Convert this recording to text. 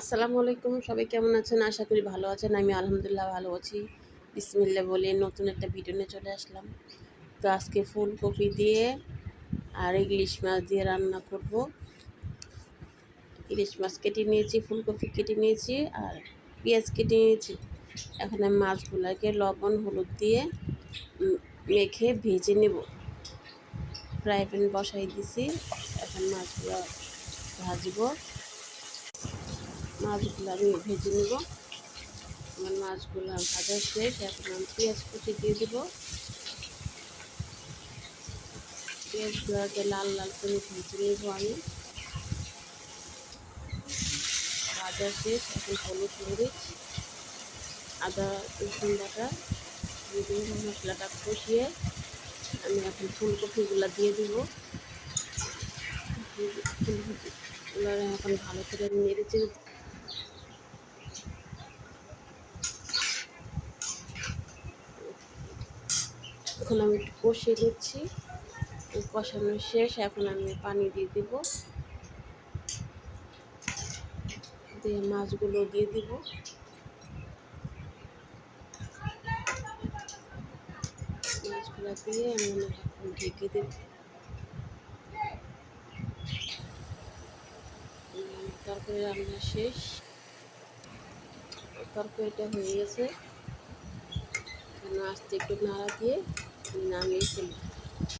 আসসালামু আলাইকুম, সবাই কেমন আছেন? আশা করি ভালো আছেন। আমি আলহামদুলিল্লাহ ভালো আছি। বিসমিল্লাহ বলে নতুন একটা ভিডিও নিয়ে চলে আসলাম। তো আজকে ফুলকপি দিয়ে আর ইলিশ মাছ দিয়ে রান্না করব। ইলিশ মাছ কেটে নিয়েছি, ফুলকপি কেটে নিয়েছি আর পেঁয়াজ কেটে নিয়েছি। এখন আমি মাছগুলোকে লবণ হলুদ দিয়ে মেখে ভেজে নেব। ফ্রাই প্যান বসাই দিছি, এখন মাছগুলো ভাজবো। মাছগুলো আমি ভেজে নেব। আমার মাছগুলো ভাজা শেষ, এখন আমি পেঁয়াজ কুচি দিয়ে দেব। পেঁয়াজগুলোকে লাল লাল করে ভেজে নেব আমি। ভাজা শেষ, এখন হলুদ মরিচ আদা রসুন বাটা দিয়ে দেবো। মশলাটা কষিয়ে আমি এখন ফুলকপিগুলো দিয়ে দেব। ফুলকপিগুলো এখন ভালো করে নেড়ে চেড়ে এখন আমি একটু কষিয়ে নিচ্ছি। কষানো শেষ, এখন আমি পানি দিয়ে দেব। দিয়ে মাছগুলো দিয়ে দিব। মাছগুলো দিয়ে আমি এখন ঢেকে দেব। তরকারি রান্না শেষ, তরকারিটা হয়ে গেছে। আস্তে একটু নাড়া দিয়ে নামিয়ে ফেলি।